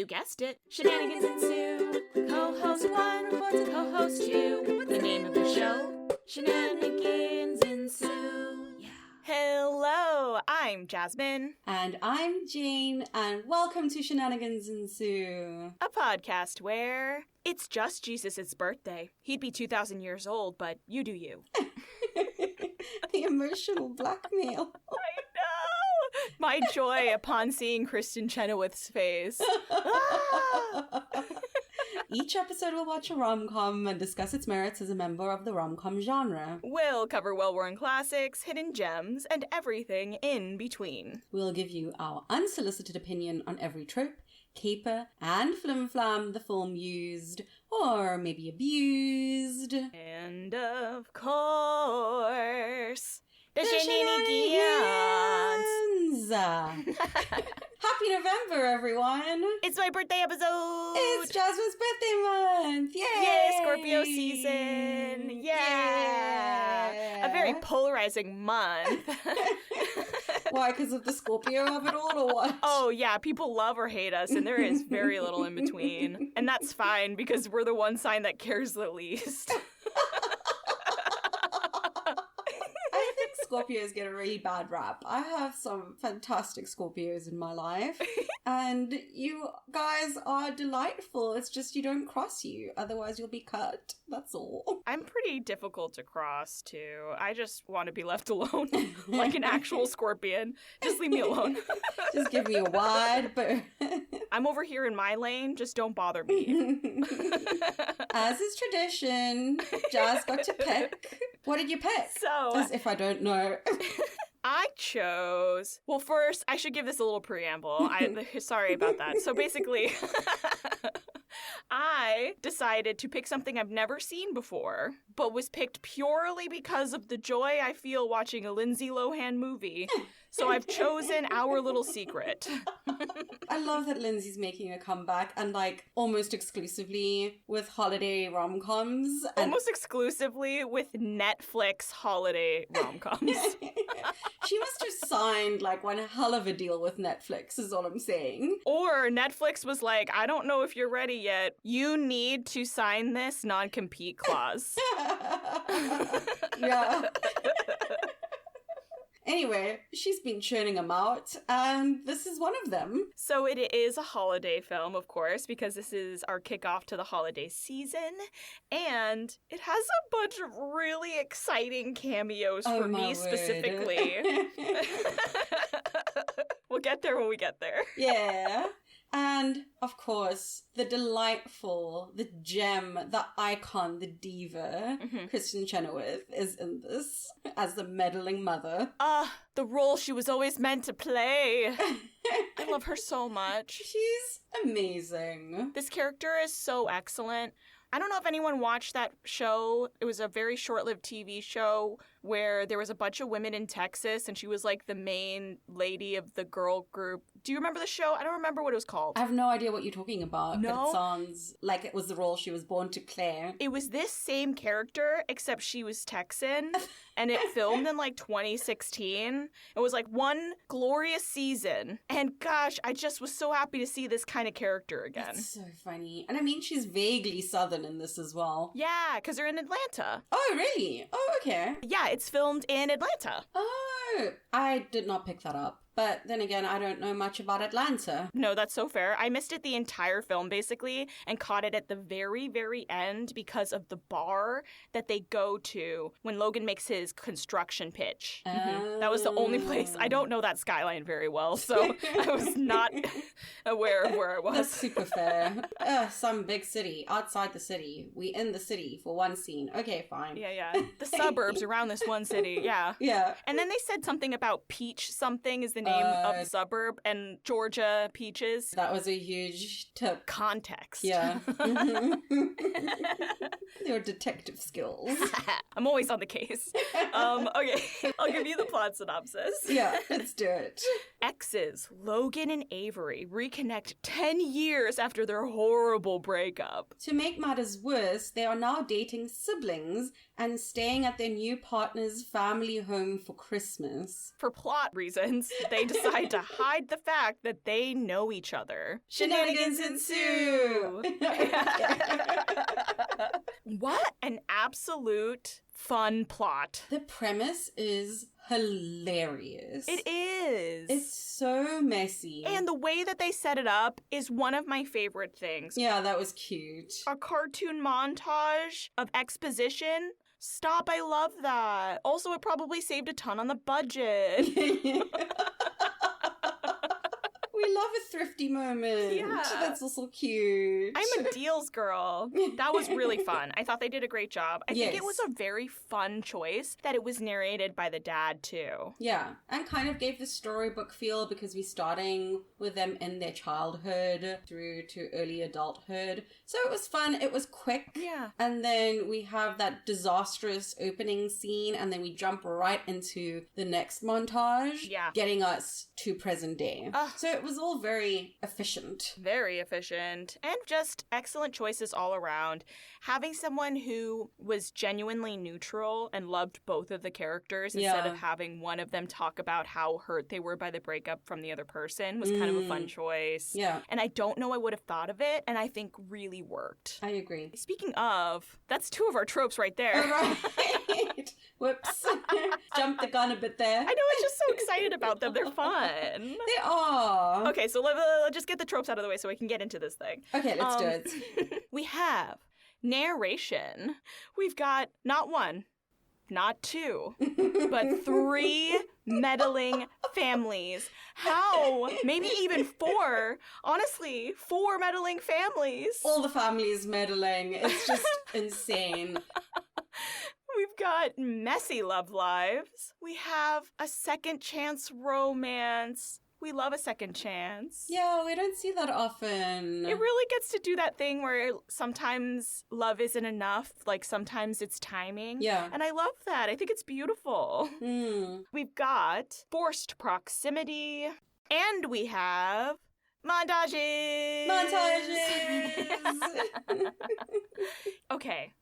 You guessed it. Shenanigans ensue. Co-host 1 reports a co-host 2. The name of the show, Shenanigans Ensue. Yeah. Hello, I'm Jasmin. And I'm Jane, and welcome to Shenanigans Ensue. A podcast where it's just Jesus' birthday. He'd be 2,000 years old, but you do you. The emotional blackmail. I know! My joy upon seeing Kristen Chenoweth's face. Each episode we'll watch a rom-com and discuss its merits as a member of the rom-com genre. We'll cover well-worn classics, hidden gems, and everything in between. We'll give you our unsolicited opinion on every trope, caper, and flim-flam the film used, or maybe abused. And of course, the Shenanigans! Happy November, everyone! It's my birthday episode! It's Jasmin's birthday month! Yay! Yay, Scorpio season! Yeah! A very polarizing month. Why, because of the Scorpio of it all, or what? Oh, yeah, people love or hate us, and there is very little in between. And that's fine, because we're the one sign that cares the least. Scorpios get a really bad rap. I have some fantastic Scorpios in my life, and you guys are delightful. It's just you don't cross you, otherwise you'll be cut. That's all. I'm pretty difficult to cross, too. I just want to be left alone, like an actual scorpion. Just leave me alone. Just give me a wide berth. I'm over here in my lane, just don't bother me. As is tradition, Jazz got to pick. What did you pick? So, as if I don't know. I chose... Well, first, I should give this a little preamble. Sorry about that. So basically, I decided to pick something I've never seen before, but was picked purely because of the joy I feel watching a Lindsay Lohan movie. So I've chosen Our Little Secret. I love that Lindsay's making a comeback, and like almost exclusively with holiday rom-coms. Almost exclusively with Netflix holiday rom-coms. She must have signed like one hell of a deal with Netflix, is all I'm saying. Or Netflix was like, I don't know if you're ready yet. You need to sign this non-compete clause. Yeah. Anyway, she's been churning them out, and this is one of them. So it is a holiday film, of course, because this is our kickoff to the holiday season, and it has a bunch of really exciting cameos for me specifically. We'll get there when we get there. Yeah. And, of course, the delightful, the gem, the icon, the diva, Kristen Chenoweth is in this as the meddling mother. The role she was always meant to play. I love her so much. She's amazing. This character is so excellent. I don't know if anyone watched that show. It was a very short-lived TV show where there was a bunch of women in Texas, and she was like the main lady of the girl group. Do you remember the show? I don't remember what it was called. I have no idea what you're talking about, no? But it sounds like it was the role she was born to play. It was this same character, except she was Texan, and it filmed in like 2016. It was like one glorious season, and gosh, I just was so happy to see this kind of character again. It's so funny. And I mean, she's vaguely Southern in this as well. Yeah, because they're in Atlanta. Oh, really? Oh, okay. Yeah, it's filmed in Atlanta. Oh, I did not pick that up. But then again, I don't know much about Atlanta. No, that's so fair. I missed it the entire film, basically, and caught it at the very, very end because of the bar that they go to when Logan makes his construction pitch. That was the only place. I don't know that skyline very well, so I was not aware of where I was. That's super fair. Some big city, outside the city. We in the city for one scene. Okay, fine. Yeah. The suburbs around this one city, yeah. Yeah. And then they said something about Peach something is the name of the suburb, and Georgia Peaches. That was a huge tip. Context. Yeah. Your detective skills. I'm always on the case. Okay, I'll give you the plot synopsis. Yeah, let's do it. Exes, Logan and Avery, reconnect 10 years after their horrible breakup. To make matters worse, they are now dating siblings and staying at their new partner's family home for Christmas. For plot reasons, they decide to hide the fact that they know each other. Shenanigans ensue. What an absolute fun plot. The premise is hilarious. It is. It's so messy. And the way that they set it up is one of my favorite things. Yeah, that was cute. A cartoon montage of exposition. Stop, I love that. Also, it probably saved a ton on the budget. We love a thrifty moment. Yeah. That's also cute. I'm a deals girl. That was really fun. I thought they did a great job. I think it was a very fun choice that it was narrated by the dad, too. Yeah, and kind of gave the storybook feel because we're starting with them in their childhood through to early adulthood. So it was fun. It was quick. Yeah. And then we have that disastrous opening scene, and then we jump right into the next montage, getting us to present day. So it was all very efficient. Very efficient. And just excellent choices all around. Having someone who was genuinely neutral and loved both of the characters instead of having one of them talk about how hurt they were by the breakup from the other person was kind of a fun choice. Yeah. And I don't know I would have thought of it, and I think really worked. I agree. Speaking of, that's two of our tropes right there. All right. Whoops. Jumped the gun a bit there. I know, I'm just so excited about them. They're fun. They are. Okay, so let's just get the tropes out of the way so we can get into this thing. Okay, let's do it. We have narration. We've got not one, not two, but 3 meddling families. How? Maybe even 4. Honestly, 4 meddling families. All the families meddling. It's just insane. We've got messy love lives. We have a second chance romance. We love a second chance. Yeah, we don't see that often. It really gets to do that thing where sometimes love isn't enough. Like, sometimes it's timing. Yeah. And I love that. I think it's beautiful. We've got forced proximity. And we have montages. Okay.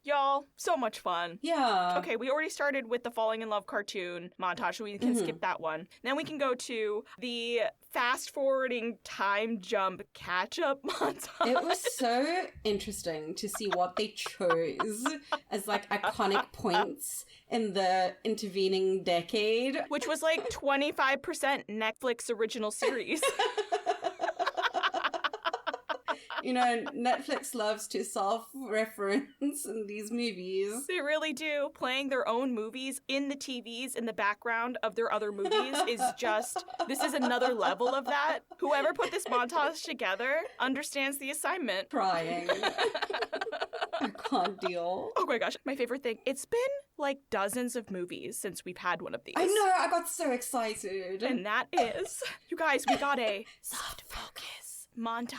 Y'all, so much fun. Yeah. Okay, we already started with the falling in love cartoon montage, so we can skip that one. Then we can go to the fast-forwarding time jump catch-up montage. It was so interesting to see what they chose as, like, iconic points in the intervening decade. Which was, like, 25% Netflix original series. You know, Netflix loves to self-reference in these movies. They really do. Playing their own movies in the TVs in the background of their other movies is just, this is another level of that. Whoever put this montage together understands the assignment. Crying. I can't deal. Oh my gosh, my favorite thing. It's been like dozens of movies since we've had one of these. I know, I got so excited. And that is, you guys, we got a soft focus montage.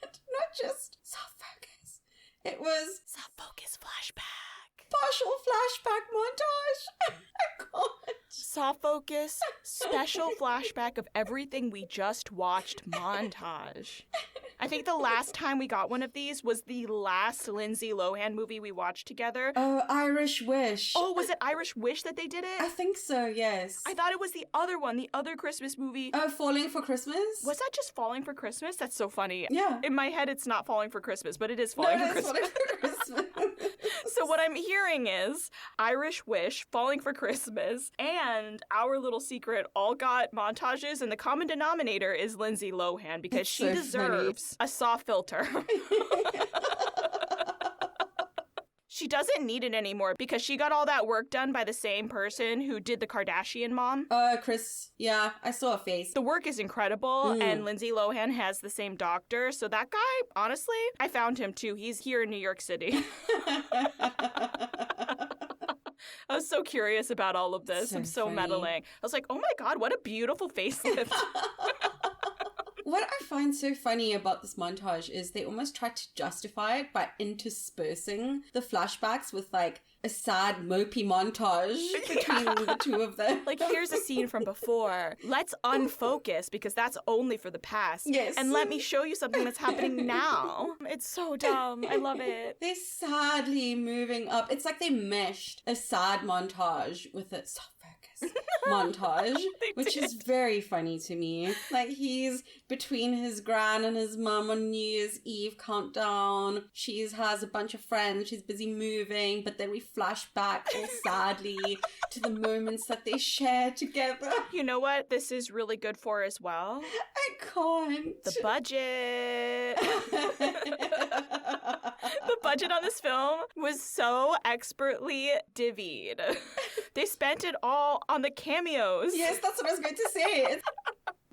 But not just soft focus. It was soft focus flashback. Partial flashback montage. I can't. Soft focus, special flashback of everything we just watched montage. I think the last time we got one of these was the last Lindsay Lohan movie we watched together. Oh, Irish Wish. Oh, was it Irish Wish that they did it? I think so, yes. I thought it was the other one, the other Christmas movie. Oh, Falling for Christmas? Was that just Falling for Christmas? That's so funny. Yeah. In my head, it's not Falling for Christmas, but it is Falling for Christmas. Falling for Christmas. So what I'm hearing is Irish Wish, Falling for Christmas, and Our Little Secret all got montages, and the common denominator is Lindsay Lohan because she deserves a soft filter. She doesn't need it anymore because she got all that work done by the same person who did the Kardashian mom. Chris. Yeah, I saw a face. The work is incredible, and Lindsay Lohan has the same doctor. So that guy, honestly, I found him too. He's here in New York City. I was so curious about all of this. I'm so meddling. I was like, oh my God, what a beautiful facelift. What I find so funny about this montage is they almost try to justify it by interspersing the flashbacks with, like, a sad, mopey montage between the two of them. Like, here's a scene from before. Let's unfocus because that's only for the past. Yes. And let me show you something that's happening now. It's so dumb. I love it. They're sadly moving up. It's like they meshed a sad montage with a soft focus montage, which did. is very funny to me. Like, he's between his gran and his mum on New Year's Eve countdown. She has a bunch of friends. She's busy moving, but then we flash back all sadly to the moments that they share together. You know what this is really good for as well? I can't. The budget. The budget on this film was so expertly divvied. They spent it all on the cameos. Yes, that's what I was going to say.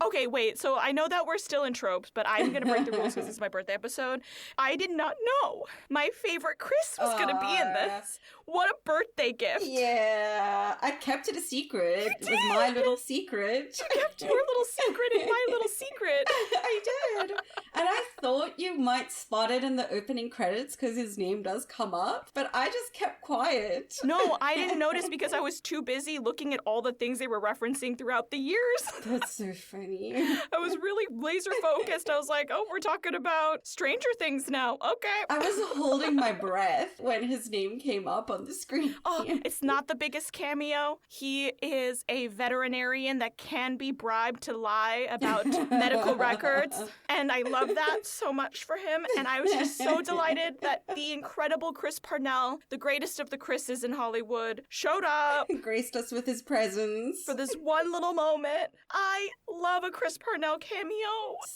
Okay, wait, so I know that we're still in tropes, but I'm going to break the rules because this is my birthday episode. I did not know my favorite Chris was going to be in this. What a birthday gift. Yeah, I kept it a secret. It was my little secret. You kept your little secret in my little secret. I did. And I thought you might spot it in the opening credits because his name does come up, but I just kept quiet. No, I didn't notice because I was too busy looking at all the things they were referencing throughout the years. That's so funny. I was really laser focused. I was like, oh, we're talking about Stranger Things now. Okay. I was holding my breath when his name came up on the screen. Oh, it's not the biggest cameo. He is a veterinarian that can be bribed to lie about medical records. And I love that so much for him. And I was just so delighted that the incredible Chris Parnell, the greatest of the Chris's in Hollywood, showed up. Graced us with his presence. For this one little moment. I love a Chris Parnell cameo.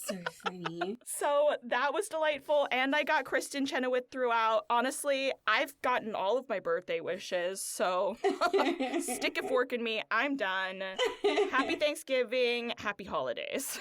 So funny. So that was delightful. And I got Kristen Chenoweth throughout. Honestly, I've gotten all of my birthday wishes. So stick a fork in me. I'm done. Happy Thanksgiving. Happy holidays.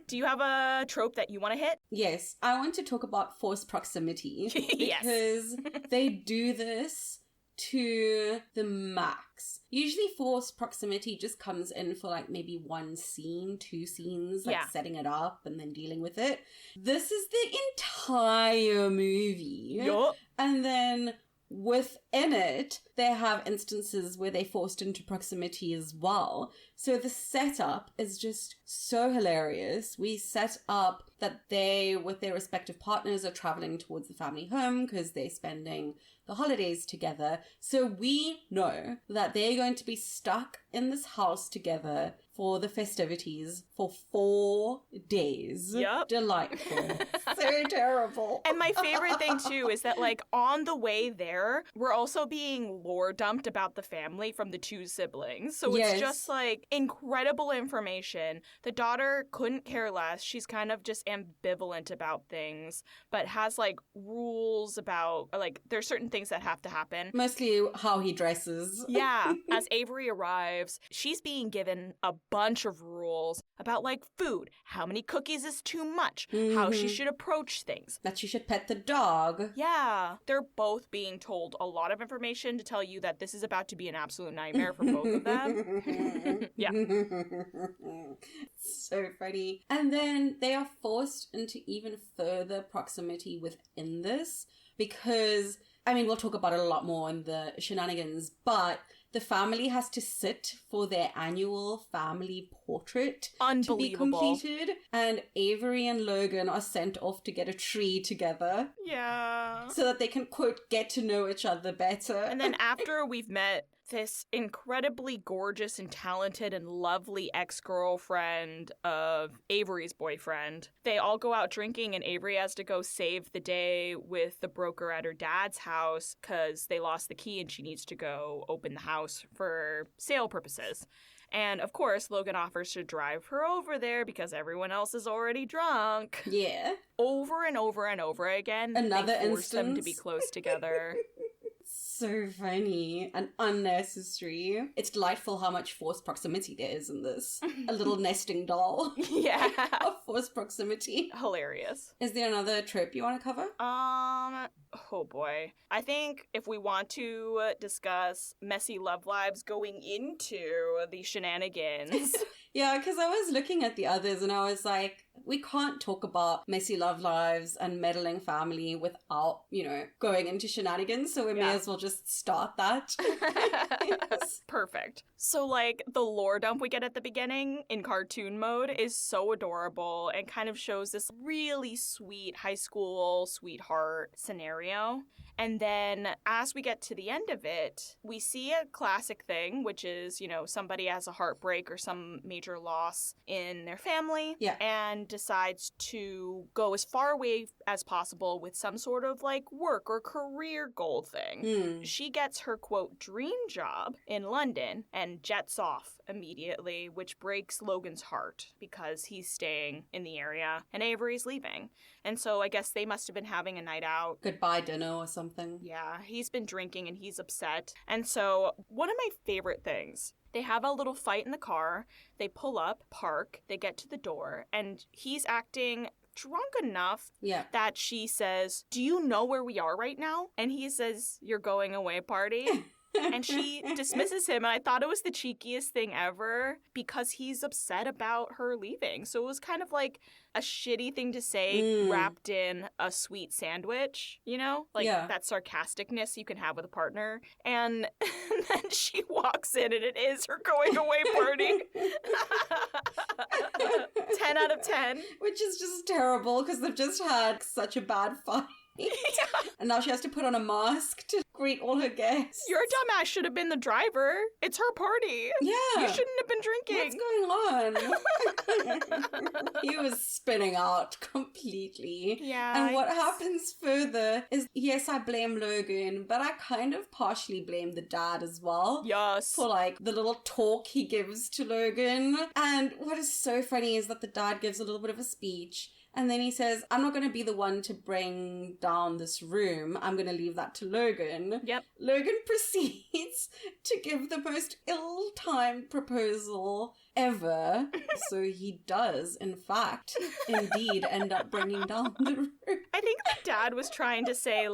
Do you have a trope that you want to hit? Yes. I want to talk about forced proximity. Yes. Because they do this to the max. Usually forced proximity just comes in for like maybe one scene, two scenes, like setting it up and then dealing with it. This is the entire movie. Yup. And then within it, they have instances where they forced into proximity as well. So the setup is just so hilarious. We set up that they, with their respective partners, are traveling towards the family home because they're spending the holidays together. So we know that they're going to be stuck in this house together for the festivities for 4 days. Yep. Delightful. So terrible. And my favorite thing, too, is that, like, on the way there, we're also being lore dumped about the family from the two siblings. So it's just, like, incredible information. The daughter couldn't care less. She's kind of just ambivalent about things, but has, like, rules about, like, there's certain things that have to happen. Mostly how he dresses. Yeah. As Avery arrives, she's being given a bunch of rules about, like, food, how many cookies is too much, how she should approach things. That she should pet the dog. Yeah. They're both being told a lot of information to tell you that this is about to be an absolute nightmare for both of them. Yeah. So funny. And then they are forced into even further proximity within this because, I mean, we'll talk about it a lot more in the shenanigans, but the family has to sit for their annual family portrait to be completed. And Avery and Logan are sent off to get a tree together. Yeah. So that they can, quote, get to know each other better. And then after we've met this incredibly gorgeous and talented and lovely ex-girlfriend of Avery's boyfriend, they all go out drinking and Avery has to go save the day with the broker at her dad's house because they lost the key and she needs to go open the house for sale purposes. And, of course, Logan offers to drive her over there because everyone else is already drunk. Yeah. Over and over and over again, Another they force instance. them to be close together. So funny and unnecessary. It's delightful how much forced proximity there is in this. A little nesting doll. Yeah. Of forced proximity. Hilarious. Is there another trope you want to cover? Oh boy. I think if we want to discuss messy love lives going into the shenanigans. Yeah, because I was looking at the others and I was like, We can't talk about messy love lives and meddling family without, going into shenanigans. So we may as well just start that. Yes. Perfect. So, the lore dump we get at the beginning in cartoon mode is so adorable and kind of shows this really sweet high school sweetheart scenario. And then as we get to the end of it, we see a classic thing, which is, somebody has a heartbreak or some major loss in their family and decides to go as far away as possible with some sort of work or career goal thing. She gets her, quote, dream job in London and jets off immediately, which breaks Logan's heart because he's staying in the area and Avery's leaving. And so I guess they must have been having a night out. Goodbye dinner or something. Yeah, he's been drinking and he's upset. And so one of my favorite things, they have a little fight in the car. They pull up, park, they get to the door, and he's acting drunk enough that she says, "Do you know where we are right now?" And he says, "You're going away party." And she dismisses him, and I thought it was the cheekiest thing ever because he's upset about her leaving. So it was kind of like a shitty thing to say wrapped in a sweet sandwich, that sarcasticness you can have with a partner. And then she walks in, and it is her going away party. 10 out of 10. Which is just terrible because they've just had such a bad fight. And now she has to put on a mask to greet all her guests. Your dumbass should have been the driver. It's her party. Yeah. You shouldn't have been drinking. What's going on? He was spinning out completely. Yeah. And what happens further is, yes, I blame Logan, but I kind of partially blame the dad as well. Yes. For the little talk he gives to Logan. And what is so funny is that the dad gives a little bit of a speech. And then he says, "I'm not going to be the one to bring down this room. I'm going to leave that to Logan." Yep. Logan proceeds to give the most ill-timed proposal ever. So he does, in fact, indeed end up bringing down the room. I think the dad was trying to say,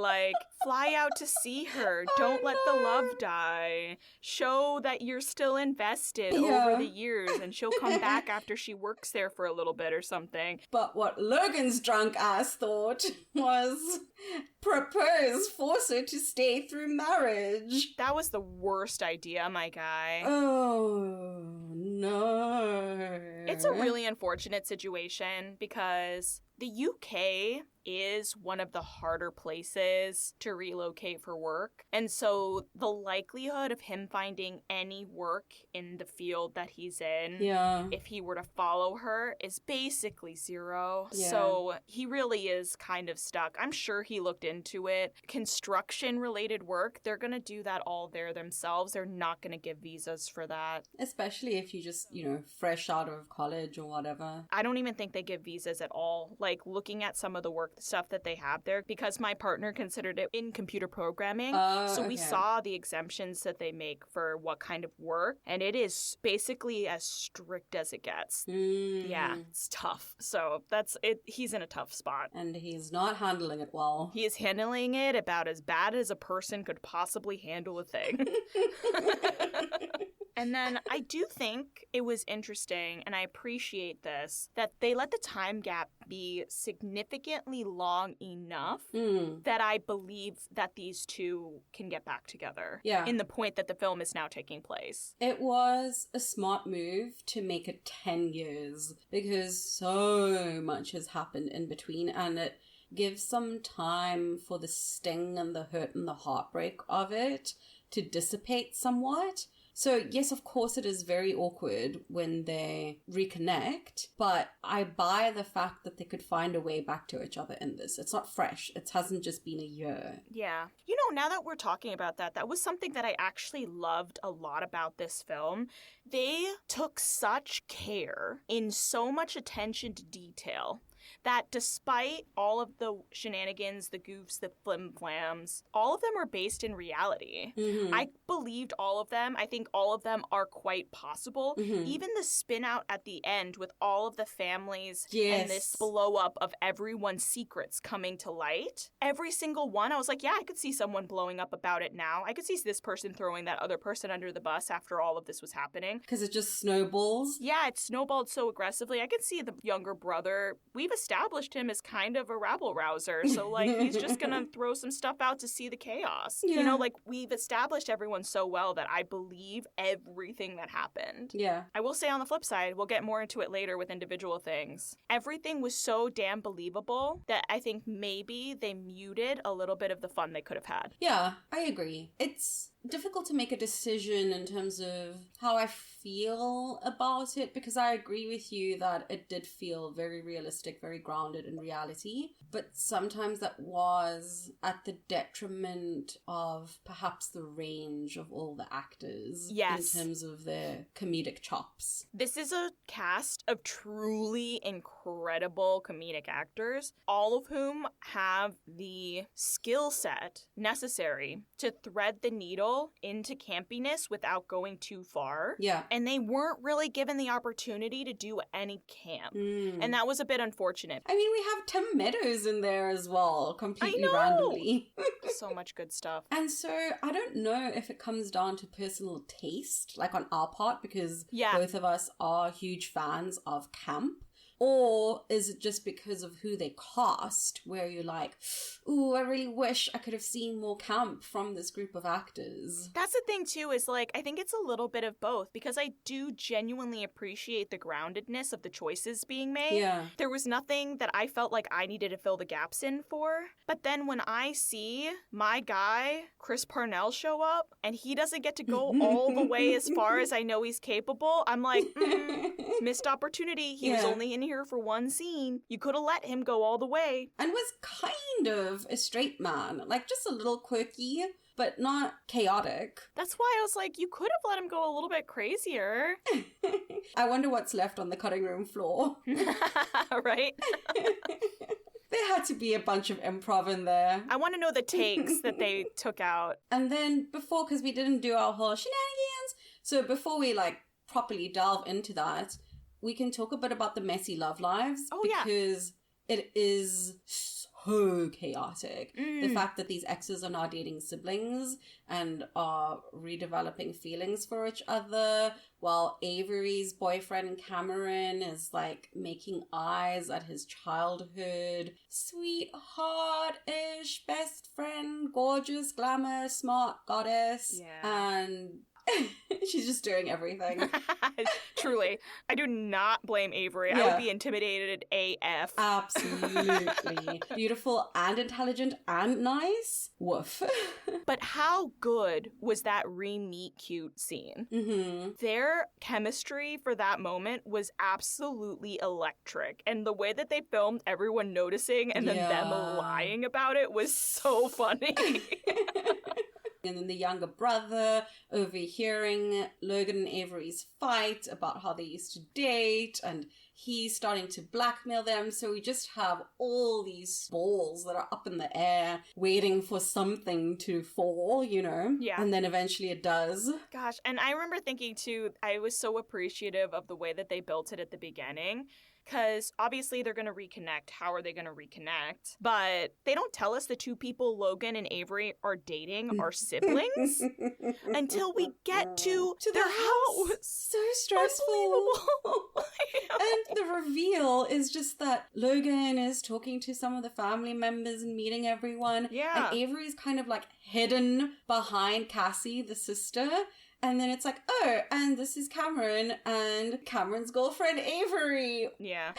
fly out to see her. Don't let the love die. Show that you're still invested over the years, and she'll come back after she works there for a little bit or something. But what Logan's drunk ass thought was force her to stay through marriage. That was the worst idea, my guy. Oh, no. It's a really unfortunate situation because the UK is one of the harder places to relocate for work. And so the likelihood of him finding any work in the field that he's in, if he were to follow her, is basically zero. Yeah. So he really is kind of stuck. I'm sure he looked into it. Construction-related work, they're going to do that all there themselves. They're not going to give visas for that. Especially if you just, fresh out of college or whatever. I don't even think they give visas at all. Looking at some of the work stuff that they have there, because my partner considered it in computer programming. So we saw the exemptions that they make for what kind of work, and it is basically as strict as it gets. Yeah, it's tough. So that's it. He's in a tough spot. And he's not handling it well. He is handling it about as bad as a person could possibly handle a thing. And then I do think it was interesting, and I appreciate this, that they let the time gap be significantly long enough that I believe that these two can get back together. Yeah. In the point that the film is now taking place. It was a smart move to make it 10 years because so much has happened in between, and it gives some time for the sting and the hurt and the heartbreak of it to dissipate somewhat. So, yes, of course, it is very awkward when they reconnect, but I buy the fact that they could find a way back to each other in this. It's not fresh. It hasn't just been a year. Yeah. Now that we're talking about that, that was something that I actually loved a lot about this film. They took such care in so much attention to detail that despite all of the shenanigans, the goofs, the flim-flams, all of them are based in reality. Mm-hmm. I believed all of them. I think all of them are quite possible. Mm-hmm. Even the spin out at the end with all of the families Yes. and this blow up of everyone's secrets coming to light. Every single one, I was like, yeah, I could see someone blowing up about it now. I could see this person throwing that other person under the bus after all of this was happening. Because it just snowballs. Yeah, it snowballed so aggressively. I could see the younger brother. We've established him as kind of a rabble rouser. So, like, he's just going to throw some stuff out to see the chaos. Yeah. You know, like, we've established everyone so well that I believe everything that happened. Yeah. I will say on the flip side, we'll get more into it later with individual things. Everything was so damn believable that I think maybe they muted a little bit of the fun they could have had. Yeah, I agree. It's difficult to make a decision in terms of how I feel about it, because I agree with you that it did feel very realistic, very grounded in reality, but sometimes that was at the detriment of perhaps the range of all the actors. Yes. In terms of their comedic chops. This is a cast of truly incredible comedic actors, all of whom have the skill set necessary to thread the needle into campiness without going too far. Yeah. And they weren't really given the opportunity to do any camp. And that was a bit unfortunate. I mean, we have Tim Meadows in there as well, completely I know! randomly. So much good stuff. And so I don't know if it comes down to personal taste, like on our part, because Yeah. both of us are huge fans of camp. Or is it just because of who they cast, where you're like, ooh, I really wish I could have seen more camp from this group of actors? That's the thing, too, is like, I think it's a little bit of both, because I do genuinely appreciate the groundedness of the choices being made. Yeah. There was nothing that I felt like I needed to fill the gaps in for. But then when I see my guy, Chris Parnell, show up, and he doesn't get to go all the way as far as I know he's capable, I'm like, missed opportunity. He was Yeah. only in here for one scene. You could have let him go all the way. And was kind of a straight man, like just a little quirky, but not chaotic. That's why I was like, you could have let him go a little bit crazier. I wonder what's left on the cutting room floor. Right? There had to be a bunch of improv in there. I want to know the takes that they took out. And then before, because we didn't do our whole shenanigans, so before we like properly delve into that, we can talk a bit about the messy love lives. Oh, yeah. Because it is so chaotic. The fact that these exes are now dating siblings and are redeveloping feelings for each other, while Avery's boyfriend Cameron is like making eyes at his childhood sweetheart-ish best friend, gorgeous, glamour, smart goddess. Yeah. And she's just doing everything. Truly. I do not blame Avery. I Yeah. would be intimidated AF. Absolutely. Beautiful and intelligent and nice. Woof. But how good was that re-meet cute scene? Mm-hmm. Their chemistry for that moment was absolutely electric. And the way that they filmed everyone noticing and then them Yeah. lying about it was so funny. And then the younger brother overhearing Logan and Avery's fight about how they used to date, and he's starting to blackmail them. So we just have all these balls that are up in the air waiting for something to fall, you know? Yeah. And then eventually it does. Gosh, and I remember thinking too, I was so appreciative of the way that they built it at the beginning. Because obviously they're going to reconnect. How are they going to reconnect? But they don't tell us the two people Logan and Avery are dating are siblings until we get to their house. So stressful. Unbelievable. And the reveal is just that Logan is talking to some of the family members and meeting everyone. Yeah. And Avery's kind of like hidden behind Cassie, the sister. And then it's like, oh, and this is Cameron and Cameron's girlfriend, Avery. Yeah.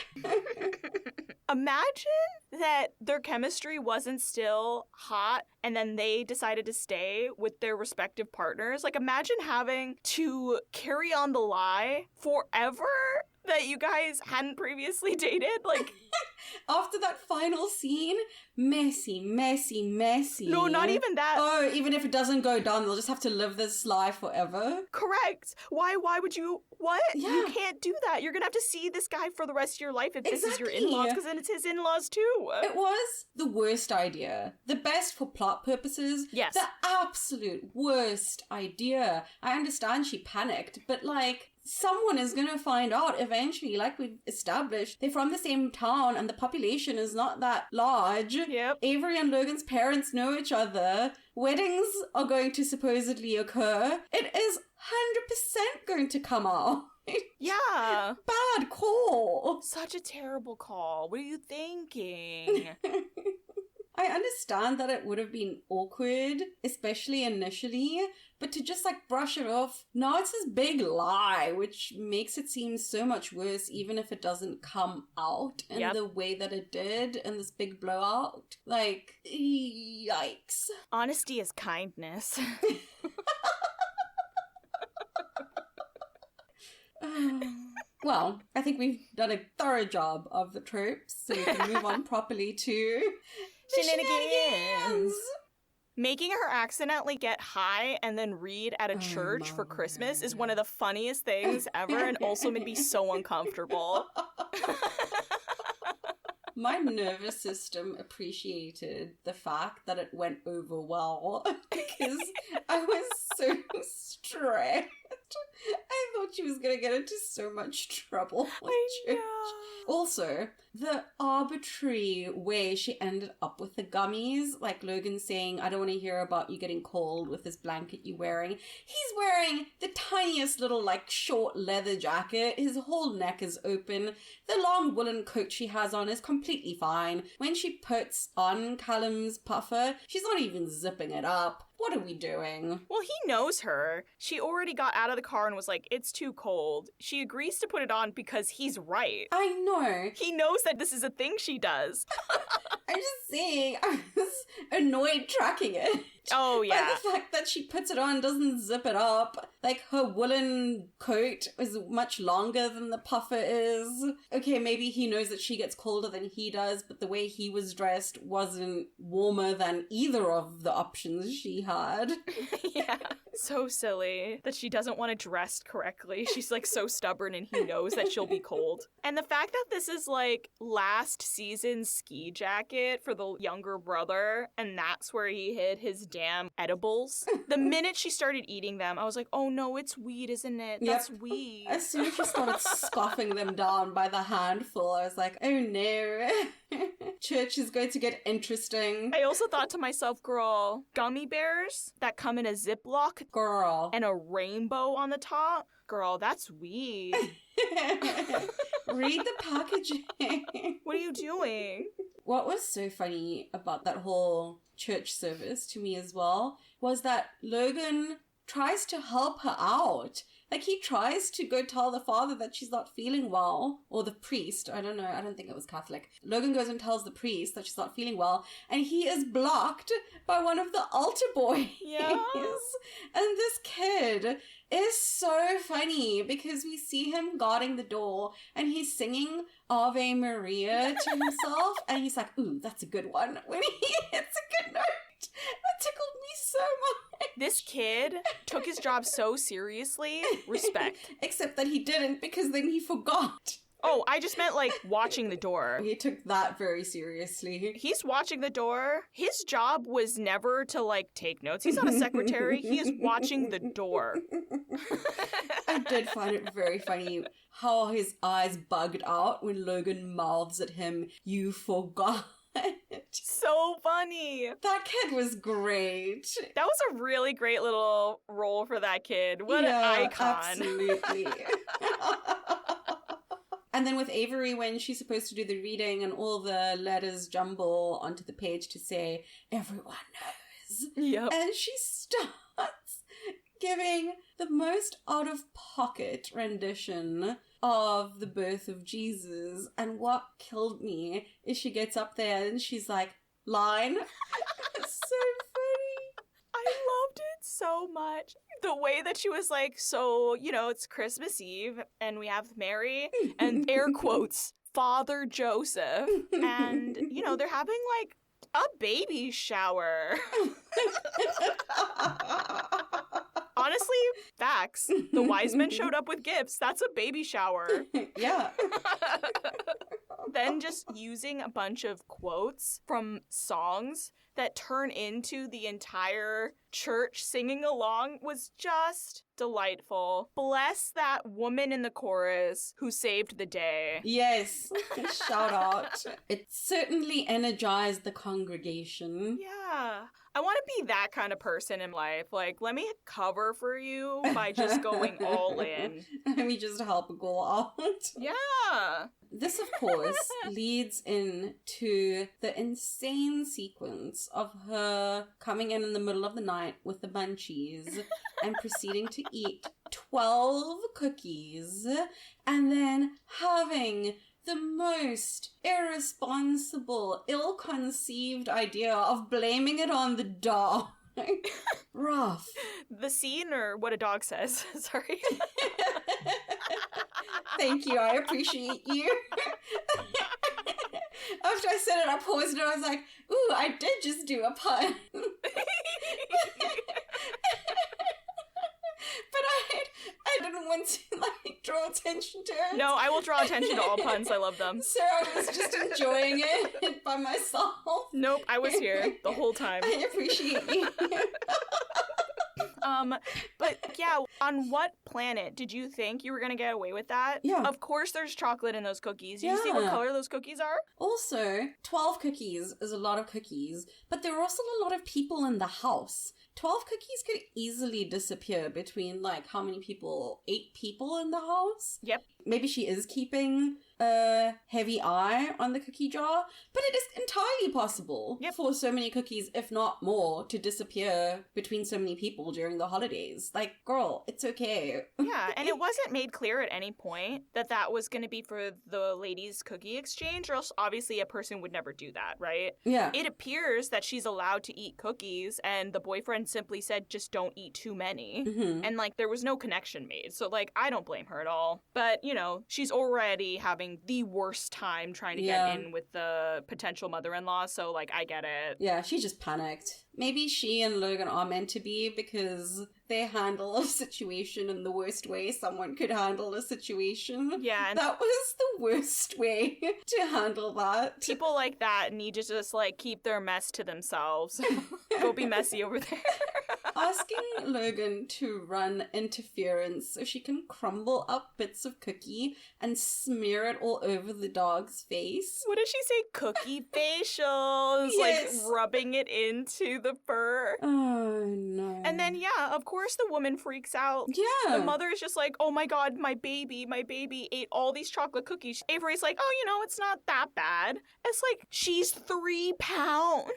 Imagine that their chemistry wasn't still hot and then they decided to stay with their respective partners. Like, imagine having to carry on the lie forever that you guys hadn't previously dated. Like, after that final scene, messy. No, not even that. Oh, even if it doesn't go down, they'll just have to live this life forever. Correct. Why would you, what? Yeah. You can't do that. You're gonna have to see this guy for the rest of your life if this is your Exactly. in-laws, because then it's his in-laws too. It was the worst idea. The best for plot purposes. Yes. The absolute worst idea. I understand she panicked, but like, someone is gonna find out eventually, like we've established. They're from the same town and the population is not that large. Yep. Avery and Logan's parents know each other. Weddings are going to supposedly occur. It is 100% going to come out. Yeah. Bad call. Such a terrible call. What are you thinking? I understand that it would have been awkward, especially initially, but to just like brush it off, now it's this big lie, which makes it seem so much worse, even if it doesn't come out in the way that it did in this big blowout. Like, yikes. Honesty is kindness. Well, I think we've done a thorough job of the tropes, so we can move on properly to the shenanigans. Making her accidentally get high and then read at a church for Christmas is one of the funniest things ever, and also made me so uncomfortable. My nervous system appreciated the fact that it went over well because I was so stressed. I thought she was going to get into so much trouble with church. Also, the arbitrary way she ended up with the gummies, like Logan saying, I don't want to hear about you getting cold with this blanket you're wearing. He's wearing the tiniest little, like, short leather jacket. His whole neck is open. The long woolen coat she has on is completely fine. When she puts on Callum's puffer, she's not even zipping it up. What are we doing? Well, he knows her. She already got out of the car and was like, it's too cold. She agrees to put it on because he's right. I know. He knows that this is a thing she does. I'm just saying, I was annoyed tracking it. Oh, yeah. By the fact that she puts it on, doesn't zip it up. Like, her woolen coat is much longer than the puffer is. Okay, maybe he knows that she gets colder than he does, but the way he was dressed wasn't warmer than either of the options she had. Yeah. So silly that she doesn't want to dress correctly. She's like so stubborn and he knows that she'll be cold. And the fact that this is like last season's ski jacket for the younger brother, and that's where he hid his damn edibles. The minute she started eating them, I was like, oh no, it's weed, isn't it? That's weed. As soon as she started scoffing them down by the handful, I was like, oh no. Church is going to get interesting. I also thought to myself, girl, gummy bears that come in a Ziploc, girl, and a rainbow on the top, girl, that's weed. Read the packaging. What are you doing? What was so funny about that whole church service to me as well was that Logan tries to help her out. Like, he tries to go tell the father that she's not feeling well, or the priest, I don't know, I don't think it was Catholic. Logan goes and tells the priest that she's not feeling well, and he is blocked by one of the altar boys. Yeah. And this kid is so funny because we see him guarding the door, and he's singing Ave Maria to himself, and he's like, ooh, that's a good one, when he hits a good note. That tickled me so much. This kid took his job so seriously. Respect. Except that he didn't, because then he forgot. Oh, I just meant like watching the door. He took that very seriously. He's watching the door. His job was never to like take notes. He's not a secretary. He is watching the door. I did find it very funny how his eyes bugged out when Logan mouths at him, "You forgot." So funny. That kid was great. That was a really great little role for that kid. What an icon. Absolutely. And then with Avery, when she's supposed to do the reading and all the letters jumble onto the page to say, everyone knows. Yep. And she starts giving the most out-of-pocket rendition of the birth of Jesus. And what killed me is she gets up there and she's like, line. It's so funny. I loved it so much. The way that she was like, so, you know, it's Christmas Eve and we have Mary and air quotes, Father Joseph. And, you know, they're having, like, a baby shower. Honestly, facts. The wise men showed up with gifts. That's a baby shower. Yeah. Then just using a bunch of quotes from songs that turn into the entire church singing along was just delightful. Bless that woman in the chorus who saved the day. Yes. Shout out. It certainly energized the congregation. Yeah. I want to be that kind of person in life. Like, let me cover for you by just going all in. Let me just help go out. Yeah. This, of course, leads into the insane sequence of her coming in the middle of the night with the munchies and proceeding to eat 12 cookies and then having the most irresponsible, ill-conceived idea of blaming it on the dog. Rough. The scene, or what a dog says. Sorry. Thank you, I appreciate you. After I said it, I paused and I was like, ooh, I did just do a pun. But I didn't want to, like, draw attention to it. No, I will draw attention to all puns. I love them. So I was just enjoying it by myself. Nope, I was here the whole time. I appreciate you. But yeah, on what planet did you think you were gonna get away with that? Yeah. Of course there's chocolate in those cookies. You see what color those cookies are? Also, 12 cookies is a lot of cookies, but there are also a lot of people in the house. 12 cookies could easily disappear between, like, how many people? 8 people in the house? Yep. Maybe she is keeping a heavy eye on the cookie jar, but it is entirely possible for so many cookies, if not more, to disappear between so many people during the holidays. Like, girl, it's okay. Yeah, and it wasn't made clear at any point that that was going to be for the ladies' cookie exchange, or else obviously a person would never do that, right? Yeah. It appears that she's allowed to eat cookies, and the boyfriend simply said, just don't eat too many. Mm-hmm. And, like, there was no connection made. So, like, I don't blame her at all. But, you know, she's already having the worst time trying to get in with the potential mother-in-law, so, like, I get it. Yeah, she just panicked. Maybe she and Logan are meant to be because they handle a situation in the worst way someone could handle a situation. Yeah. And that was the worst way to handle that. People like that need to just, like, keep their mess to themselves. Go be messy over there. Asking Logan to run interference so she can crumble up bits of cookie and smear it all over the dog's face. What did she say? Cookie facials? Yes. Like, rubbing it into the fur. Oh, no. And then, yeah, of course the woman freaks out. Yeah. The mother is just like, oh my god, my baby ate all these chocolate cookies. Avery's like, oh, you know, it's not that bad. It's like, she's 3 pounds.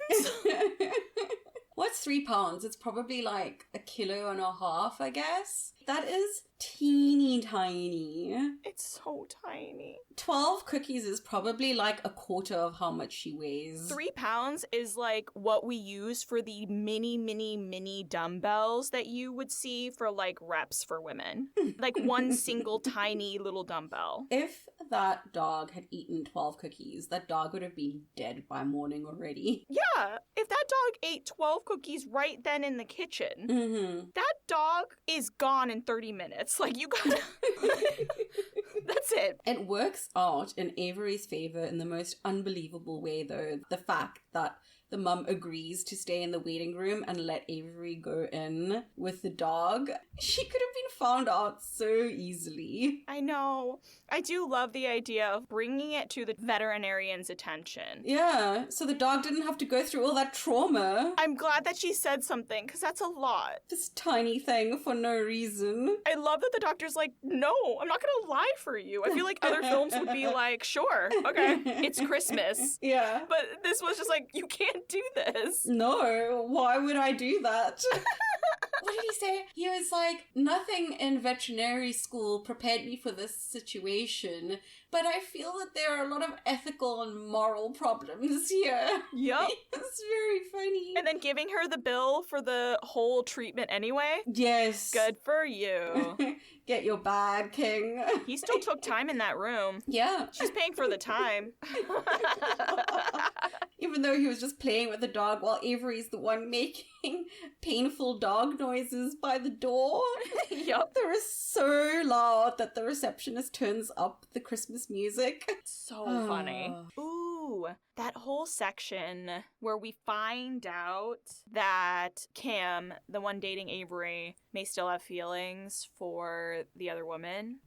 What's 3 pounds? It's probably like 1.5 kilos, I guess. That is teeny tiny. It's so tiny. 12 cookies is probably like 1/4 of how much she weighs. 3 pounds is like what we use for the mini dumbbells that you would see for, like, reps for women. Like one single tiny little dumbbell. If that dog had eaten 12 cookies, that dog would have been dead by morning already. Yeah, if that dog ate 12 cookies right then in the kitchen, that dog is gone in 30 minutes. Like, you gotta... That's it. It works out in Avery's favor in the most unbelievable way, though. The fact that the mum agrees to stay in the waiting room and let Avery go in with the dog. She could have been found out so easily. I know. I do love the idea of bringing it to the veterinarian's attention. Yeah, so the dog didn't have to go through all that trauma. I'm glad that she said something, because that's a lot. This tiny thing for no reason. I love that the doctor's like, no, I'm not going to lie for you. I feel like other films would be like, sure, okay, it's Christmas. Yeah. But this was just like, you can't do this. No, why would I do that? What did he say? He was like, nothing in veterinary school prepared me for this situation, but I feel that there are a lot of ethical and moral problems here. Yep. It's very funny. And then giving her the bill for the whole treatment anyway. Yes. Good for you. Get your bag, King. He still took time in that room. Yeah. She's paying for the time. Even though he was just playing with the dog while Avery's the one making painful dog noises by the door. Yup. They were so loud that the receptionist turns up the Christmas music. So funny. Ooh, that whole section where we find out that Kim, the one dating Avery, may still have feelings for the other woman.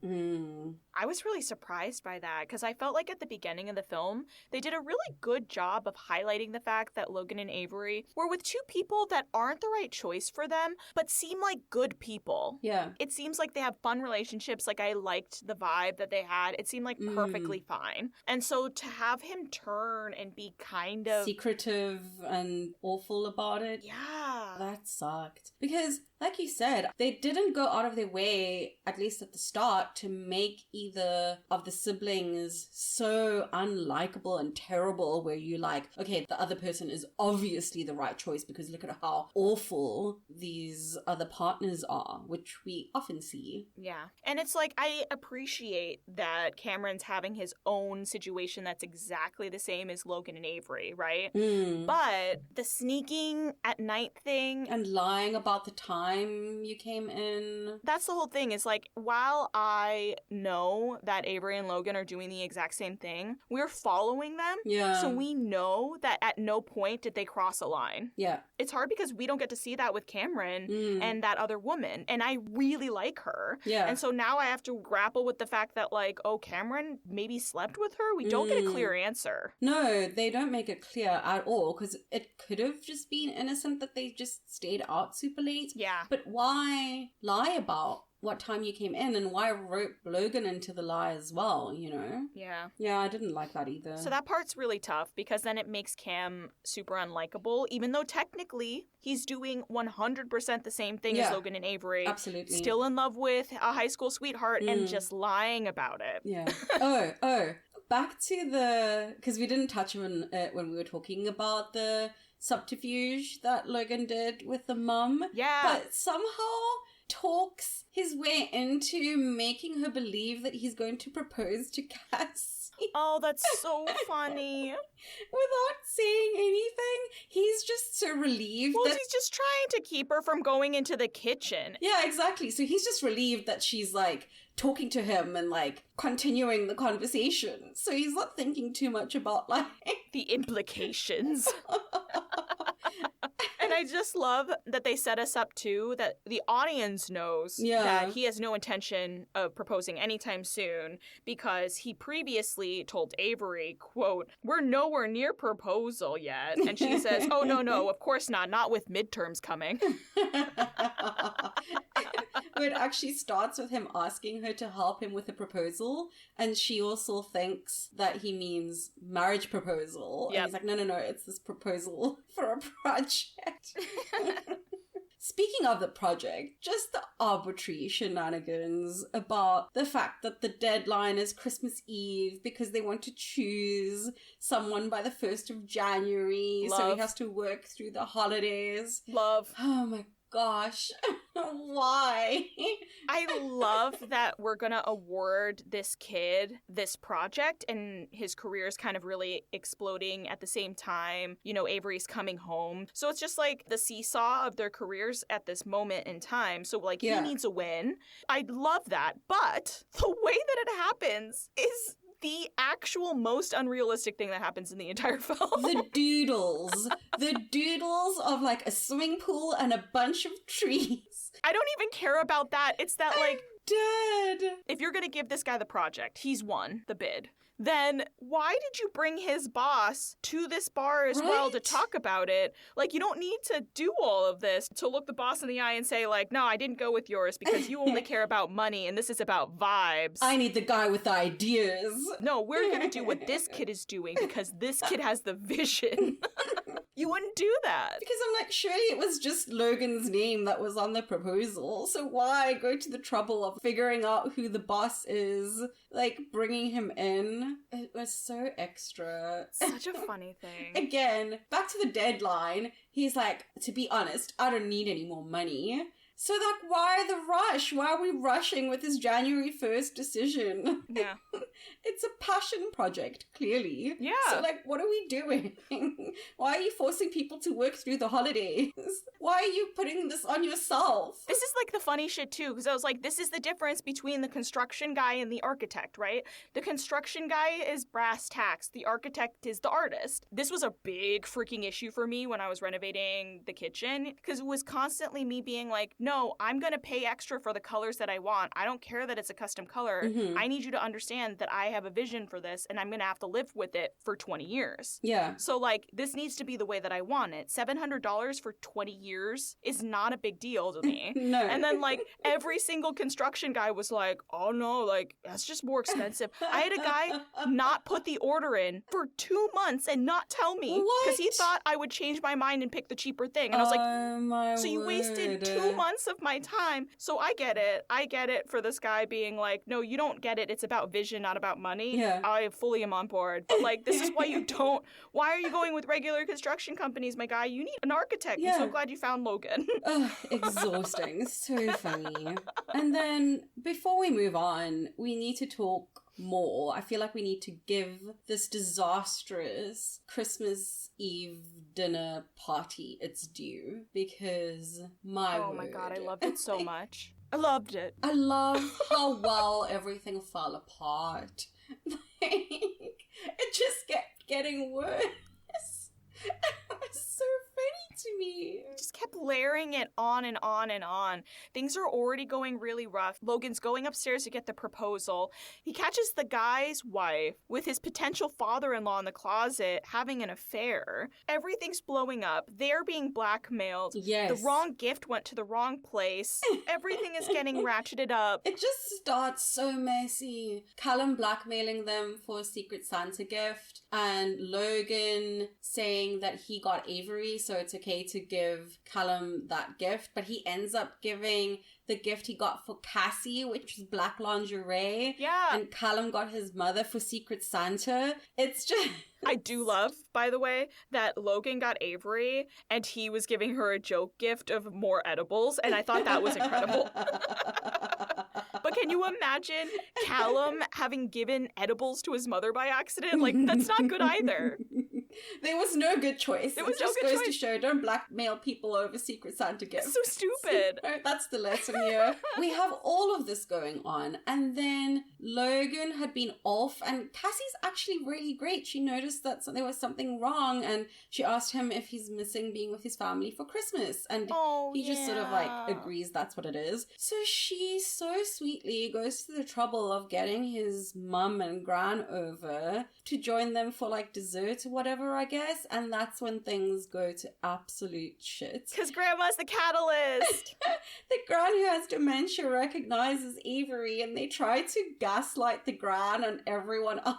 I was really surprised by that because I felt like at the beginning of the film, they did a really good job of highlighting the fact that Logan and Avery were with two people that aren't the right choice for them, but seem like good people. Yeah. It seems like they have fun relationships. Like, I liked the vibe that they had. It seemed like perfectly fine. And so to have him turn and be kind of secretive and awful about it. Yeah. That sucked. Because, like you said, they didn't go out of their way, at least at the start, to make either of the siblings so unlikable and terrible where you like, okay, the other person is obviously the right choice because look at how awful these other partners are, which we often see. Yeah. And it's like, I appreciate that Cameron's having his own situation that's exactly the same as Logan and Avery, right? But the sneaking at night thing and lying about the time you came in. That's the whole thing, is like, while I know that Avery and Logan are doing the exact same thing, we're following them. Yeah. So we know that at no point did they cross a line. Yeah. It's hard because we don't get to see that with Cameron and that other woman. And I really like her. Yeah. And so now I have to grapple with the fact that, like, oh, Cameron maybe slept with her? We don't get a clear answer. No, they don't make it clear at all because it could have just been innocent that they just stayed out super late. Yeah. But why lie about what time you came in and why rope Logan into the lie as well, you know? Yeah. Yeah, I didn't like that either. So that part's really tough because then it makes Cam super unlikable, even though technically he's doing 100% the same thing as Logan and Avery. Absolutely. Still in love with a high school sweetheart and just lying about it. Yeah. Oh. Back to the... Because we didn't touch on it when we were talking about the subterfuge that Logan did with the mum. Yeah. But somehow talks his way into making her believe that he's going to propose to Cass. Oh, that's so funny. Without saying anything, he's just so relieved. Well, he's just trying to keep her from going into the kitchen. Yeah, exactly. So he's just relieved that she's like talking to him and like continuing the conversation. So he's not thinking too much about like the implications. And I just love that they set us up, too, that the audience knows that he has no intention of proposing anytime soon because he previously told Avery, quote, "We're nowhere near proposal yet." And she says, "Oh, no, of course not with midterms coming." It actually starts with him asking her to help him with a proposal, and she also thinks that he means marriage proposal. Yep. And he's like, no, it's this proposal for a project. Speaking of the project, just the arbitrary shenanigans about the fact that the deadline is Christmas Eve because they want to choose someone by the 1st of January, so he has to work through the holidays. Love. Oh my gosh. Why? I love that we're gonna award this kid this project and his career is kind of really exploding at the same time. You know, Avery's coming home. So it's just like the seesaw of their careers at this moment in time. So like he needs a win. I love that. But the way that it happens is the actual most unrealistic thing that happens in the entire film. The doodles. The doodles of like a swimming pool and a bunch of trees. I don't even care about that. It's that like... Dead. If you're going to give this guy the project, he's won the bid. Then why did you bring his boss to this bar as well to talk about it? Like, you don't need to do all of this to look the boss in the eye and say, like, no, I didn't go with yours because you only care about money and this is about vibes. I need the guy with the ideas. No, we're going to do what this kid is doing because this kid has the vision. You wouldn't do that. Because I'm like, surely it was just Logan's name that was on the proposal. So why go to the trouble of figuring out who the boss is, like bringing him in? It was so extra. Such a funny thing. Again, back to the deadline. He's like, to be honest, I don't need any more money. So, like, why the rush? Why are we rushing with this January 1st decision? Yeah. It's a passion project, clearly. Yeah. So, like, what are we doing? Why are you forcing people to work through the holidays? Why are you putting this on yourself? This is, like, the funny shit, too, because I was like, this is the difference between the construction guy and the architect, right? The construction guy is brass tacks. The architect is the artist. This was a big freaking issue for me when I was renovating the kitchen, because it was constantly me being like, no, I'm going to pay extra for the colors that I want. I don't care that it's a custom color. Mm-hmm. I need you to understand that I have a vision for this and I'm going to have to live with it for 20 years. Yeah. So, like, this needs to be the way that I want it. $700 for 20 years is not a big deal to me. No. And then, like, every single construction guy was like, oh no, like, that's just more expensive. I had a guy not put the order in for 2 months and not tell me because he thought I would change my mind and pick the cheaper thing. And I was like, so you wasted 2 months of my time. So I get it for this guy being like, no, you don't get it. It's about vision, not about money. Yeah. I fully am on board. But like, this is why why are you going with regular construction companies, my guy? You need an architect. Yeah. I'm so glad you found Logan. Ugh, exhausting. So funny. And then before we move on, we need to talk more. I feel like we need to give this disastrous Christmas Eve dinner party its due because oh my god, I loved it so much. I loved it. I love how well everything fell apart. Like, it just kept getting worse. It was so funny to me. Just kept layering it on and on and on. Things are already going really rough. Logan's going upstairs to get the proposal. He catches the guy's wife with his potential father-in-law in the closet having an affair. Everything's blowing up. They're being blackmailed. Yes. The wrong gift went to the wrong place. Everything is getting ratcheted up. It just starts so messy. Callum blackmailing them for a Secret Santa gift and Logan saying that he got Avery, so it's okay to give Callum that gift, but he ends up giving the gift he got for Cassie, which was black lingerie. Yeah. And Callum got his mother for Secret Santa. It's just... I do love, by the way, that Logan got Avery and he was giving her a joke gift of more edibles, and I thought that was incredible. But can you imagine Callum having given edibles to his mother by accident? Like, that's not good either. There was no good choice. There was it no just good goes choice. to show, don't blackmail people over Secret Santa gifts. So stupid. That's the lesson here. We have all of this going on, and then Logan had been off, and Cassie's actually really great. She noticed that there was something wrong, and she asked him if he's missing being with his family for Christmas, and he just sort of like agrees that's what it is. So she so sweetly goes to the trouble of getting his mum and gran over to join them for like dessert or whatever, I guess, and that's when things go to absolute shit. Because Grandma's the catalyst. The gran who has dementia recognizes Avery, and they try to gaslight the gran and everyone else.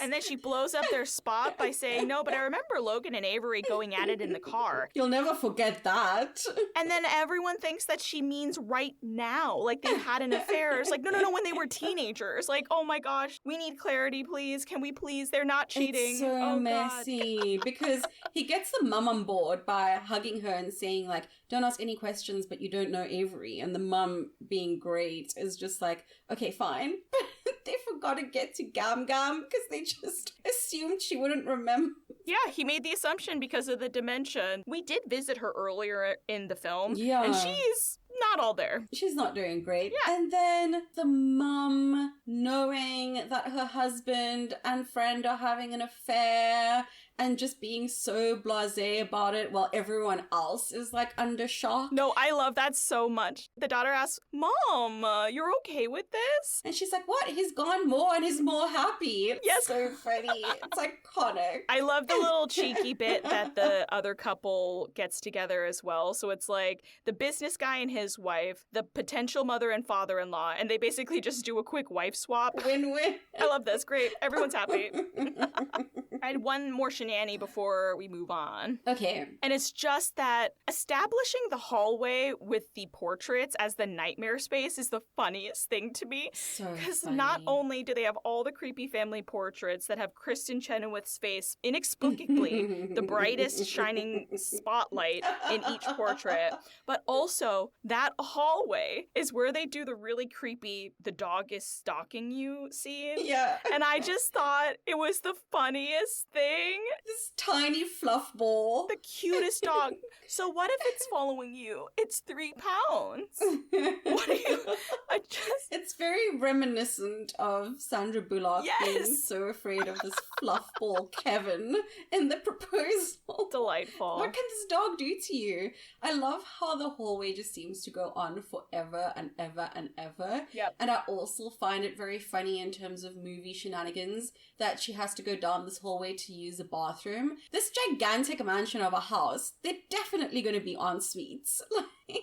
And then she blows up their spot by saying, no, but I remember Logan and Avery going at it in the car. You'll never forget that. And then everyone thinks that she means right now, like they've had an affair. It's like, no, when they were teenagers. Like, oh my gosh, we need clarity, please. Can we please? They're not cheating. It's so messy. Because he gets the mum on board by hugging her and saying, like, don't ask any questions, but you don't know Avery. And the mum, being great, is just like, okay, fine. But they forgot to get to Gam Gam because they just assumed she wouldn't remember. Yeah, he made the assumption because of the dementia. We did visit her earlier in the film. Yeah. And she's not all there. She's not doing great. Yeah. And then the mum, knowing that her husband and friend are having an affair and just being so blasé about it while everyone else is like under shock. No, I love that so much. The daughter asks, Mom, you're okay with this? And she's like, what? He's gone more and he's more happy. It's Yes. so funny. It's iconic. I love the little cheeky bit that the other couple gets together as well. So it's like the business guy and his wife, the potential mother and father-in-law, and they basically just do a quick wife swap. Win-win. I love this. Great. Everyone's happy. I had one more shenanigans before we move on. Okay. And it's just that establishing the hallway with the portraits as the nightmare space is the funniest thing to me. So Because funny. not only do they have all the creepy family portraits that have Kristen Chenoweth's face inexplicably the brightest shining spotlight in each portrait, but also that hallway is where they do the really creepy "the dog is stalking you" scene. Yeah. And I just thought it was the funniest thing. This tiny fluff ball. The cutest dog. So what if it's following you? It's 3 pounds. What are you? I just... It's very reminiscent of Sandra Bullock being Yes. so afraid of this fluff ball Kevin in The Proposal. Delightful. What can this dog do to you? I love how the hallway just seems to go on forever and ever and ever. Yep. And I also find it very funny in terms of movie shenanigans that she has to go down this hallway to use the bathroom. This gigantic mansion of a house, they're definitely going to be en suites.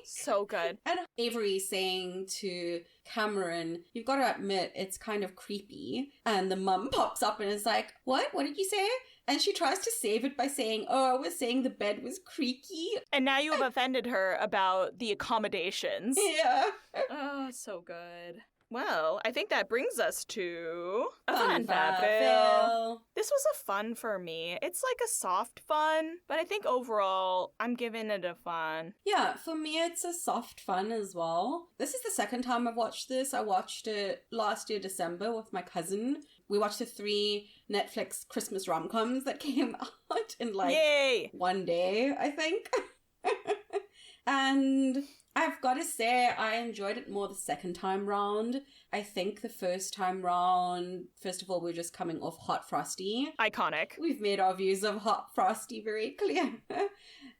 So good. And Avery saying to Cameron, you've got to admit it's kind of creepy. And the mum pops up and is like, what? What did you say? And she tries to save it by saying, oh, I was saying the bed was creaky. And now you have offended her about the accommodations. Yeah. Oh, so good. Well, I think that brings us to a Fun fun fab fab fail. fail. This was a fun for me. It's like a soft fun, but I think overall I'm giving it a fun. Yeah, for me it's a soft fun as well. This is the second time I've watched this. I watched it last year, December, with my cousin. We watched the 3 Netflix Christmas rom-coms that came out in like Yay! one day, I think. And I've got to say, I enjoyed it more the second time round. I think the first time round, first of all, we're just coming off Hot Frosty. Iconic. We've made our views of Hot Frosty very clear.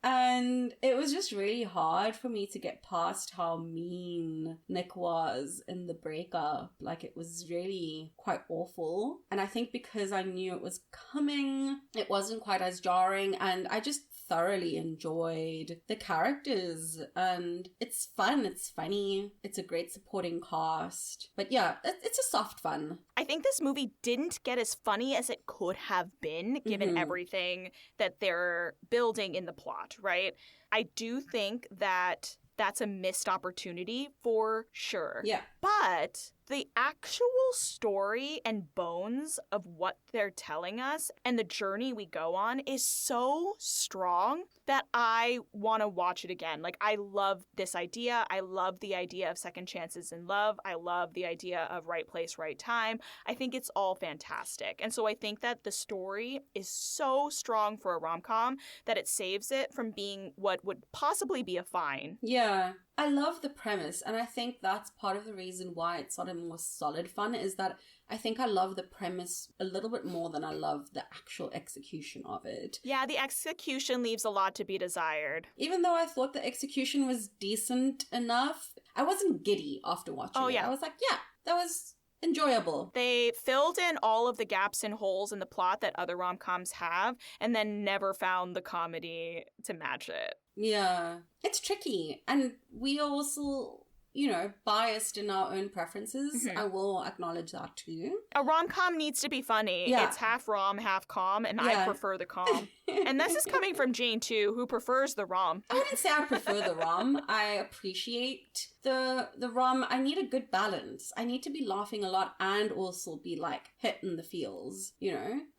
And it was just really hard for me to get past how mean Nick was in the breakup. Like, it was really quite awful. And I think because I knew it was coming, it wasn't quite as jarring. And I just thoroughly enjoyed the characters. And it's fun, it's funny, it's a great supporting cast. But yeah, it's a soft fun. I think this movie didn't get as funny as it could have been, given everything that they're building in the plot, right? I do think that that's a missed opportunity for sure. Yeah. But the actual story and bones of what they're telling us and the journey we go on is so strong that I want to watch it again. Like, I love this idea. I love the idea of second chances in love. I love the idea of right place, right time. I think it's all fantastic. And so I think that the story is so strong for a rom-com that it saves it from being what would possibly be a fine. Yeah. I love the premise, and I think that's part of the reason why it's not a more solid fun, is that I think I love the premise a little bit more than I love the actual execution of it. Yeah, the execution leaves a lot to be desired. Even though I thought the execution was decent enough, I wasn't giddy after watching it. Yeah. I was like, yeah, that was enjoyable. They filled in all of the gaps and holes in the plot that other rom-coms have, and then never found the comedy to match it. Yeah. It's tricky. And we also, biased in our own preferences. I will acknowledge that too. A rom-com needs to be funny. Yeah. It's half rom, half com, and I Yeah. prefer the com. And this is coming from Jane, too, who prefers the rom. I wouldn't say I prefer the rom. I appreciate the rom. I need a good balance. I need to be laughing a lot and also be like hitting the feels,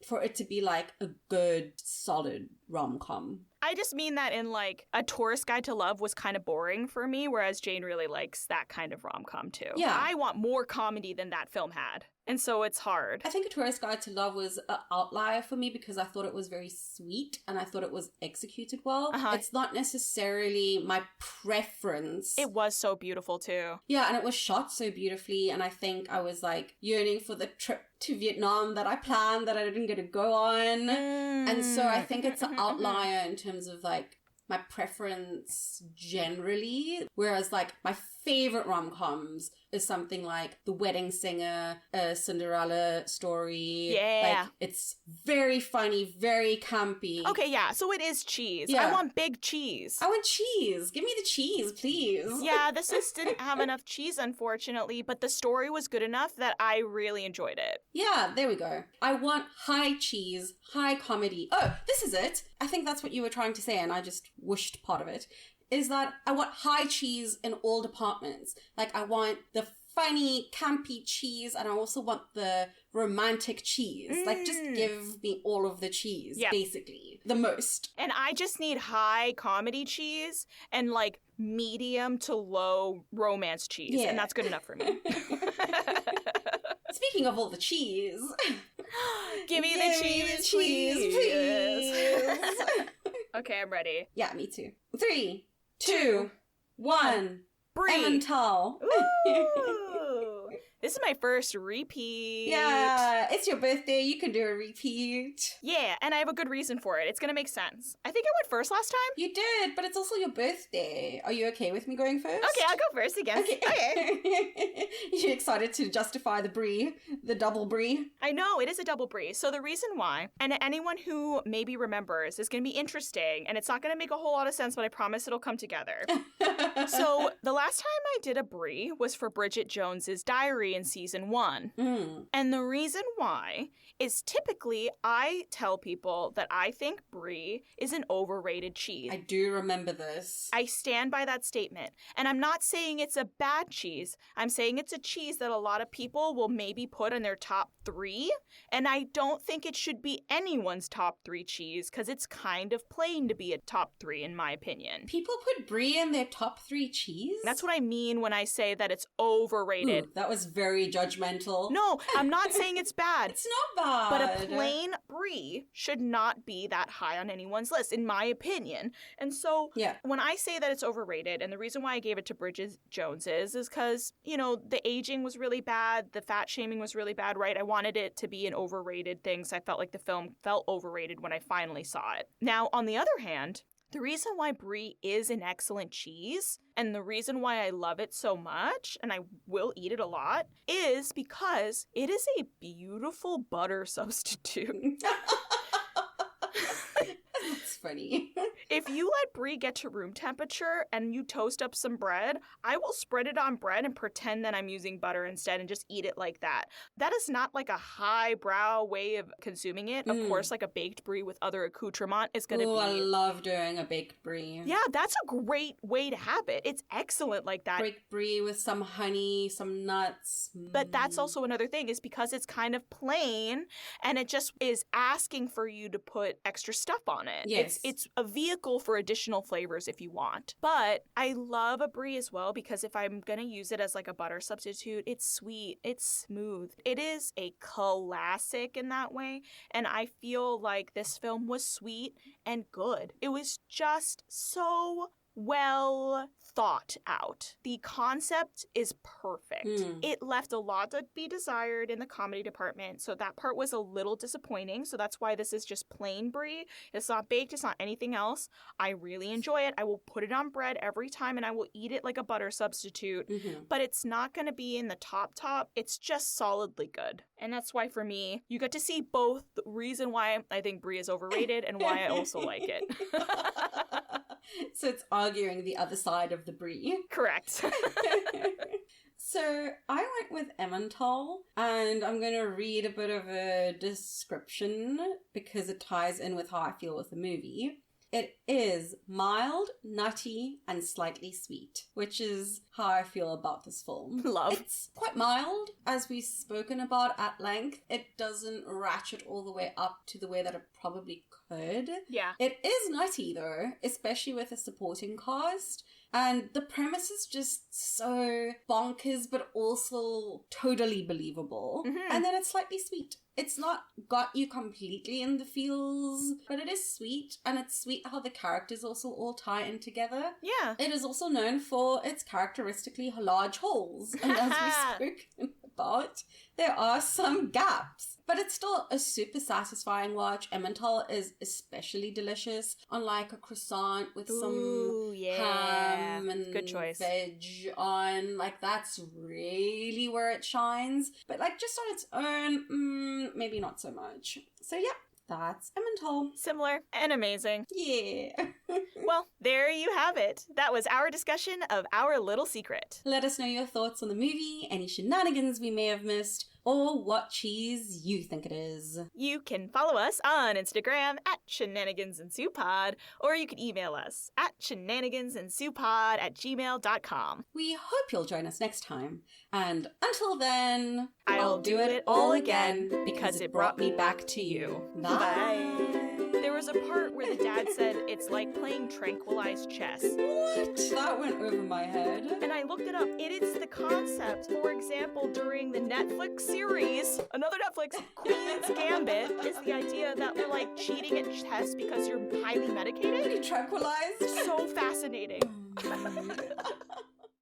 for it to be like a good, solid rom-com. I just mean that in like A Tourist Guide to Love was kind of boring for me, whereas Jane really likes that kind of rom-com too. Yeah. I want more comedy than that film had. And so it's hard. I think A Tourist Guide to Love was an outlier for me because I thought it was very sweet and I thought it was executed well. It's not necessarily my preference. It was so beautiful too. Yeah, and it was shot so beautifully, and I think I was like yearning for the trip to Vietnam that I planned that I didn't get to go on. And so I think it's an outlier in terms of like my preference generally, whereas like my favorite rom-coms is something like The Wedding Singer, A Cinderella Story. Yeah. Like, it's very funny, very campy. Okay, yeah, so it is cheese. Yeah. I want big cheese. I want cheese. Give me the cheese, please. Yeah, this just didn't have enough cheese, unfortunately, but the story was good enough that I really enjoyed it. Yeah, there we go. I want high cheese, high comedy. Oh, this is it. I think that's what you were trying to say, and I just whooshed part of it. Is that I want high cheese in all departments. Like, I want the funny, campy cheese, and I also want the romantic cheese. Like, just give me all of the cheese, basically. The most. And I just need high comedy cheese and, like, medium to low romance cheese. Yeah. And that's good enough for me. Speaking of all the cheese. Give me the cheese, please. Okay, I'm ready. Yeah, me too. 3, 2, 1. Brie. Emmental. Ooh. This is my first repeat. Yeah, it's your birthday. You can do a repeat. Yeah, and I have a good reason for it. It's gonna make sense. I think I went first last time. You did, but it's also your birthday. Are you okay with me going first? Okay, I'll go first again. Okay. You excited to justify the brie, the double brie? I know, it is a double brie. So the reason why, and anyone who maybe remembers, is going to be interesting, and it's not going to make a whole lot of sense, but I promise it'll come together. So the last time I did a brie was for Bridget Jones's Diary in season 1. And the reason why is typically I tell people that I think brie is an overrated cheese. I do remember this. I stand by that statement. And I'm not saying it's a bad cheese. I'm saying it's a cheese that a lot of people will maybe put in their top 3. And I don't think it should be anyone's top 3 cheese because it's kind of plain to be a top 3 in my opinion. People put brie in their top 3 cheese? That's what I mean when I say that it's overrated. Ooh, that was very judgmental. No, I'm not saying it's bad. It's not bad. But a plain brie should not be that high on anyone's list, in my opinion. And so when I say that it's overrated, and the reason why I gave it to Bridget Jones's is because, you know, the aging was really bad, the fat shaming was really bad, right? I wanted it to be an overrated thing, so I felt like the film felt overrated when I finally saw it. Now, on the other hand, the reason why brie is an excellent cheese, and the reason why I love it so much, and I will eat it a lot, is because it is a beautiful butter substitute. That's funny. If you let brie get to room temperature and you toast up some bread, I will spread it on bread and pretend that I'm using butter instead and just eat it like that. That is not like a highbrow way of consuming it. Of course, like a baked brie with other accoutrement is going to be... Oh, I love doing a baked brie. Yeah, that's a great way to have it. It's excellent like that. Baked brie with some honey, some nuts. But that's also another thing, is because it's kind of plain and it just is asking for you to put extra stuff on it. Yes. It's a vehicle for additional flavors if you want. But I love a brie as well because if I'm going to use it as like a butter substitute, it's sweet, it's smooth. It is a classic in that way. And I feel like this film was sweet and good. It was just so well thought out. The concept is perfect. It left a lot to be desired in the comedy department, so that part was a little disappointing. So that's why this is just plain brie. It's not baked, it's not anything else. I really enjoy it. I will put it on bread every time and I will eat it like a butter substitute, but it's not going to be in the top. It's just solidly good. And that's why for me, you get to see both the reason why I think brie is overrated and why I also like it. So it's arguing the other side of the brie. Correct. So I went with Emmental, and I'm going to read a bit of a description because it ties in with how I feel with the movie. It is mild, nutty, and slightly sweet, which is how I feel about this film. Love. It's quite mild, as we've spoken about at length. It doesn't ratchet all the way up to the way that it probably could. Yeah. It is nutty, though, especially with a supporting cast. And the premise is just so bonkers, but also totally believable. And then it's slightly sweet. It's not got you completely in the feels, but it is sweet. And it's sweet how the characters also all tie in together. Yeah. It is also known for its characteristically large holes. And as we spoke but there are some gaps. But it's still a super satisfying watch. Emmental is especially delicious on like a croissant with some ham and good choice. Veg on. Like that's really where it shines. But like just on its own, maybe not so much. So yeah. That's Emmental. Similar and amazing. Yeah. Well, there you have it. That was our discussion of Our Little Secret. Let us know your thoughts on the movie, any shenanigans we may have missed, or what cheese you think it is. You can follow us on Instagram at shenanigansandsouppod, or you can email us at shenanigansandsouppod@gmail.com. We hope you'll join us next time. And until then, I'll do it all again because it brought me back to you. Bye. There was a part where the dad said it's like playing tranquilized chess. What? That went over my head. And I looked it up. It is the concept. For example, during the Netflix series, another Netflix, Queen's Gambit, is the idea that we're like cheating at chess because you're highly medicated. Are you tranquilized? So fascinating.